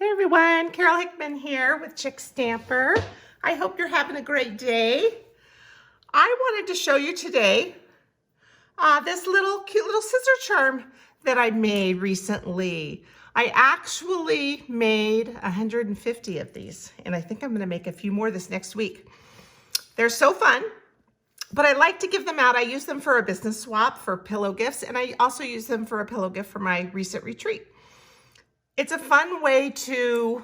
Hi everyone, Carol Hickman here with Chickstamper. I hope you're having a great day. I wanted to show you today this cute little scissor charm that I made recently. I actually made 150 of these, and I think I'm going to make a few more this next week. They're so fun, but I like to give them out. I use them for a business swap for pillow gifts, and I also use them for a pillow gift for my recent retreat. It's a fun way to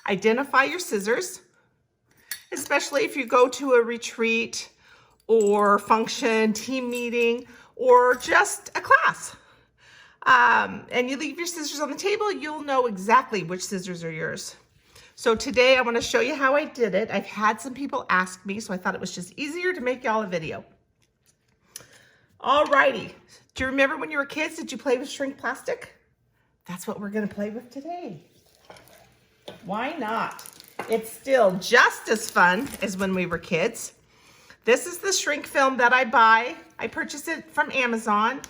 identify your scissors, especially if you go to a retreat or function, team meeting, or just a class. And you leave your scissors on the table, you'll know exactly which scissors are yours. So today I want to show you how I did it. I've had some people ask me, so I thought it was just easier to make y'all a video. Alrighty, do you remember when you were kids, did you play with shrink plastic? That's what we're going to play with today. Why not? It's still just as fun as when we were kids. This is the shrink film that I buy. I purchased it from Amazon.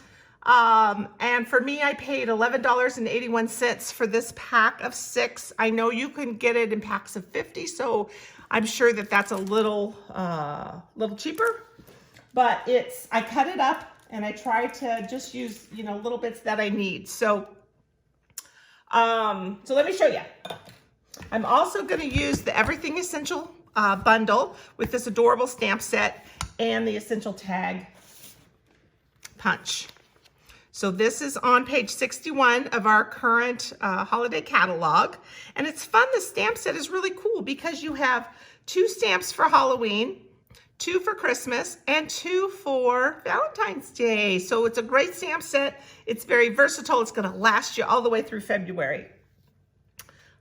And for me, I paid $11.81 for this pack of 6. I know you can get it in packs of 50, so I'm sure that that's a little cheaper. But I cut it up and I try to just use, little bits that I need. So let me show you. I'm also going to use the Everything Essential bundle with this adorable stamp set and the Essential Tag punch. So this is on page 61 of our current holiday catalog. And it's fun. The stamp set is really cool because you have 2 stamps for Halloween, 2 for Christmas, and 2 for Valentine's Day. So it's a great stamp set. It's very versatile. It's going to last you all the way through February.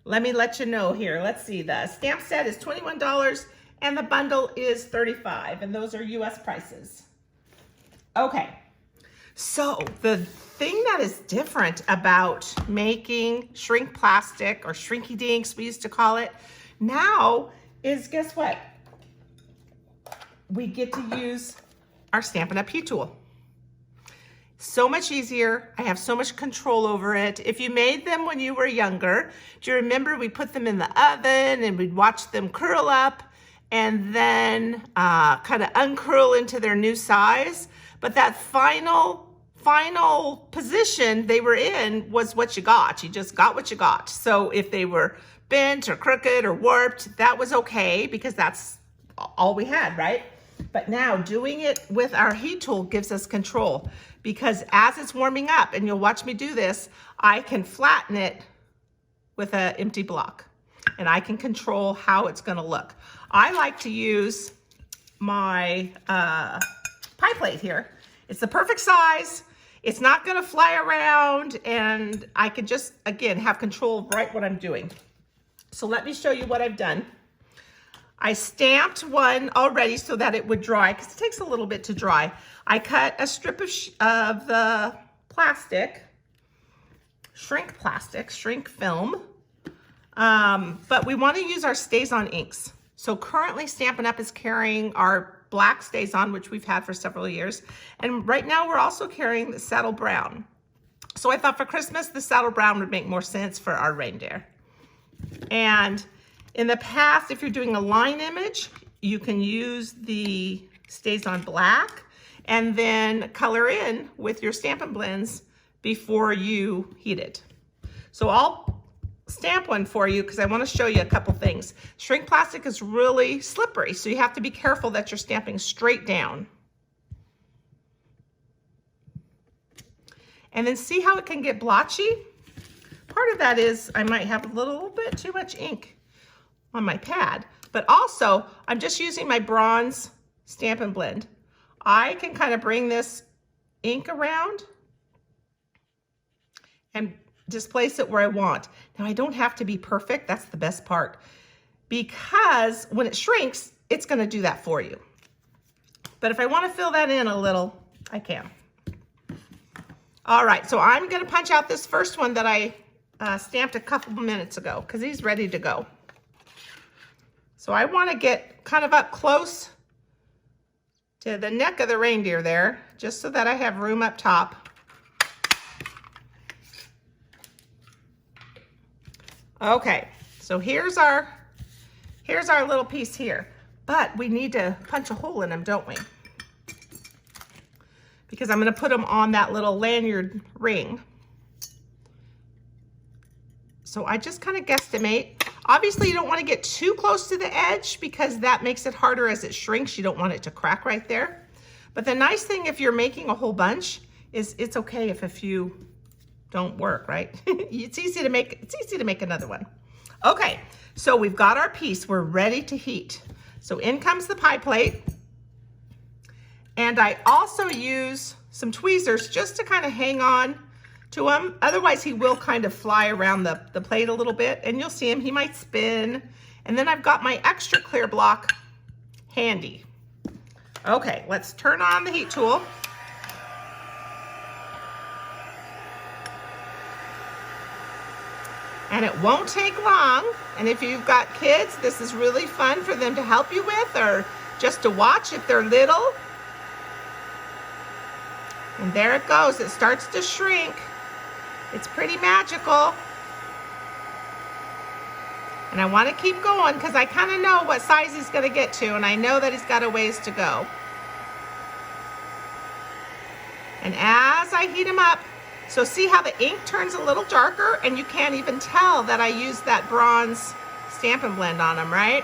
Let me let you know here. Let's see. The stamp set is $21 and the bundle is $35, and those are US prices. Okay. So the thing that is different about making shrink plastic, or shrinky dinks we used to call it, now is, guess what? We get to use our Stampin' Up! Heat tool. So much easier. I have so much control over it. If you made them when you were younger, do you remember we put them in the oven and we'd watch them curl up and then kind of uncurl into their new size? But that final position they were in was what you got. You just got what you got. So if they were bent or crooked or warped, that was okay because that's all we had, right? But now doing it with our heat tool gives us control, because as it's warming up, and you'll watch me do this, I can flatten it with an empty block and I can control how it's going to look. I like to use my pie plate here. It's the perfect size. It's not going to fly around, and I can just, again, have control of right what I'm doing. So let me show you what I've done. I stamped one already so that it would dry, because it takes a little bit to dry. I cut a strip of the plastic, shrink film, but we want to use our Stays-On inks. So currently Stampin' Up! Is carrying our black Stays-On, which we've had for several years, and right now we're also carrying the Saddle Brown. So I thought for Christmas the Saddle Brown would make more sense for our reindeer. And in the past, if you're doing a line image, you can use the Stays-On black and then color in with your Stampin' Blends before you heat it. So I'll stamp one for you because I want to show you a couple things. Shrink plastic is really slippery, so you have to be careful that you're stamping straight down. And then see how it can get blotchy? Part of that is I might have a little bit too much ink on my pad, but also I'm just using my bronze Stampin' Blend. I can kind of bring this ink around and displace it where I want. Now I don't have to be perfect, that's the best part, because when it shrinks, it's gonna do that for you. But if I wanna fill that in a little, I can. All right, so I'm gonna punch out this first one that I stamped a couple of minutes ago, because he's ready to go. So I want to get kind of up close to the neck of the reindeer there, just so that I have room up top. Okay, so here's our little piece here, but we need to punch a hole in them, don't we? Because I'm going to put them on that little lanyard ring. So I just kind of guesstimate. Obviously, you don't want to get too close to the edge because that makes it harder as it shrinks. You don't want it to crack right there. But the nice thing if you're making a whole bunch is it's okay if a few don't work, right? It's easy to make another one. Okay, so we've got our piece. We're ready to heat. So in comes the pie plate. And I also use some tweezers just to kind of hang on to him. Otherwise, he will kind of fly around the plate a little bit, and you'll see him. He might spin. And then I've got my extra clear block handy. Okay, let's turn on the heat tool. And it won't take long. And if you've got kids, this is really fun for them to help you with, or just to watch if they're little. And there it goes. It starts to shrink. It's pretty magical. And I want to keep going because I kind of know what size he's going to get to, and I know that he's got a ways to go. And as I heat him up, so see how the ink turns a little darker, and you can't even tell that I used that bronze Stampin' Blend on him, right?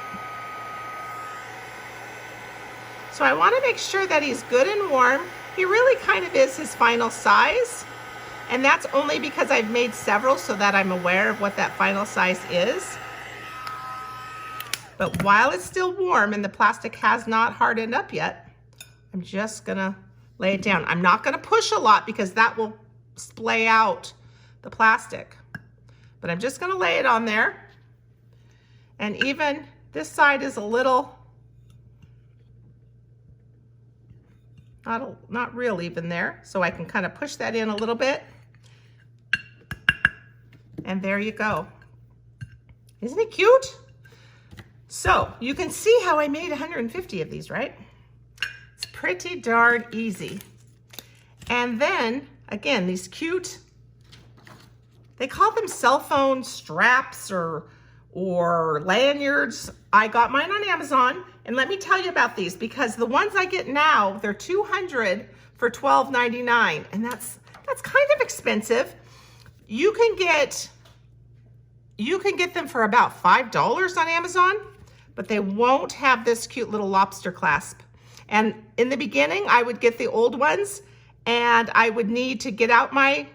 So I want to make sure that he's good and warm. He really kind of is his final size, and that's only because I've made several so that I'm aware of what that final size is. But while it's still warm and the plastic has not hardened up yet, I'm just gonna lay it down. I'm not gonna push a lot because that will splay out the plastic, but I'm just gonna lay it on there. And even this side is a little, not real even there, so I can kind of push that in a little bit. And there you go. Isn't it cute? So you can see how I made 150 of these, right? It's pretty darn easy. And then again, these cute, they call them cell phone straps or lanyards. I got mine on Amazon, and let me tell you about these because the ones I get now, they're 200 for $12.99, and that's kind of expensive. You can get them for about $5 on Amazon, but they won't have this cute little lobster clasp. And in the beginning, I would get the old ones, and I would need to get out my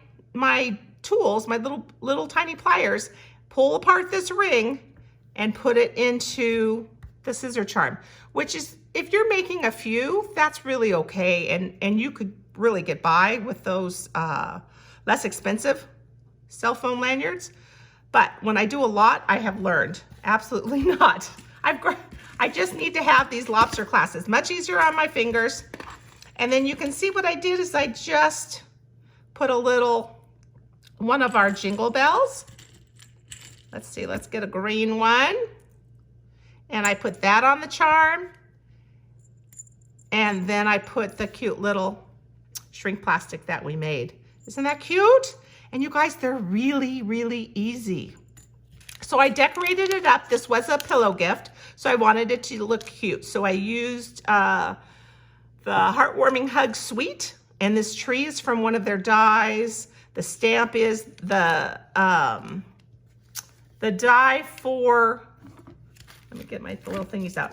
tools, my little tiny pliers, pull apart this ring, and put it into the scissor charm, which is, if you're making a few, that's really okay, and you could really get by with those less expensive cell phone lanyards. But when I do a lot, I have learned, absolutely not. I just need to have these lobster clasps. Much easier on my fingers. And then you can see what I did is I just put one of our jingle bells. Let's see, let's get a green one. And I put that on the charm. And then I put the cute little shrink plastic that we made. Isn't that cute? And you guys, they're really, really easy. So I decorated it up. This was a pillow gift, so I wanted it to look cute. So I used the Heartwarming Hug Suite, and this tree is from one of their dies. The stamp is the die for, let me get my little thingies out.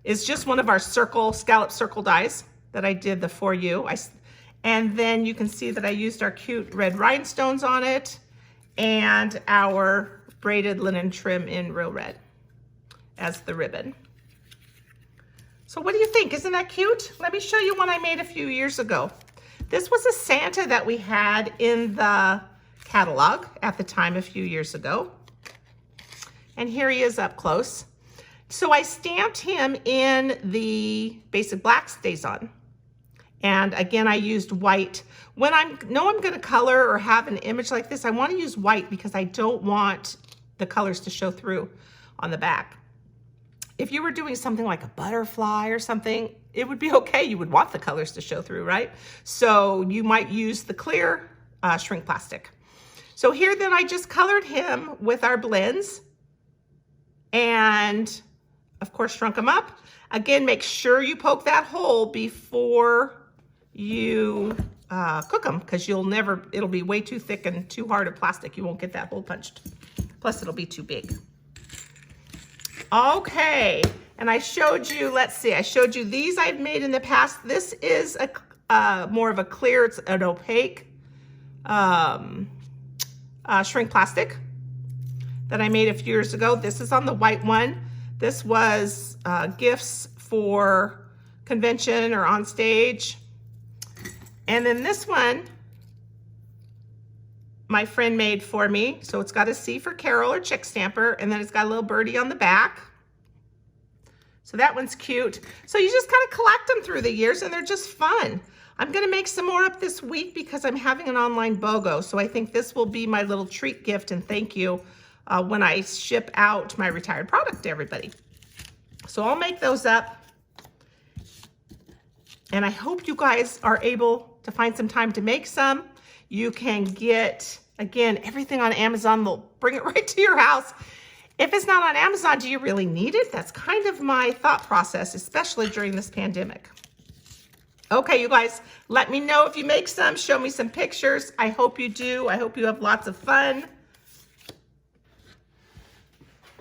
It's just one of our scallop circle dies that I did the For You. And then you can see that I used our cute red rhinestones on it and our braided linen trim in real red as the ribbon. So what do you think? Isn't that cute? Let me show you one I made a few years ago. This was a Santa that we had in the catalog at the time a few years ago. And here he is up close. So I stamped him in the basic black StazOn. And again, I used white. When I know I'm gonna color or have an image like this, I wanna use white because I don't want the colors to show through on the back. If you were doing something like a butterfly or something, it would be okay. You would want the colors to show through, right? So you might use the clear shrink plastic. So here then I just colored him with our blends and of course shrunk them up. Again, make sure you poke that hole before you cook them, because it'll be way too thick and too hard of plastic. You won't get that hole punched. Plus it'll be too big. Okay, and I showed you, let's see, I showed you these I've made in the past. This is more of a clear, it's an opaque shrink plastic that I made a few years ago. This is on the white one. This was gifts for convention or on stage. And then this one, my friend made for me. So it's got a C for Carol or Chickstamper, and then it's got a little birdie on the back. So that one's cute. So you just kind of collect them through the years and they're just fun. I'm gonna make some more up this week because I'm having an online BOGO. So I think this will be my little treat gift and thank you when I ship out my retired product to everybody. So I'll make those up. And I hope you guys are able to find some time to make some. You can get, again, everything on Amazon. They'll bring it right to your house. If it's not on Amazon, do you really need it? That's kind of my thought process, especially during this pandemic. Okay, you guys, let me know if you make some. Show me some pictures. I hope you do. I hope you have lots of fun.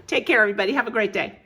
Take care, everybody. Have a great day.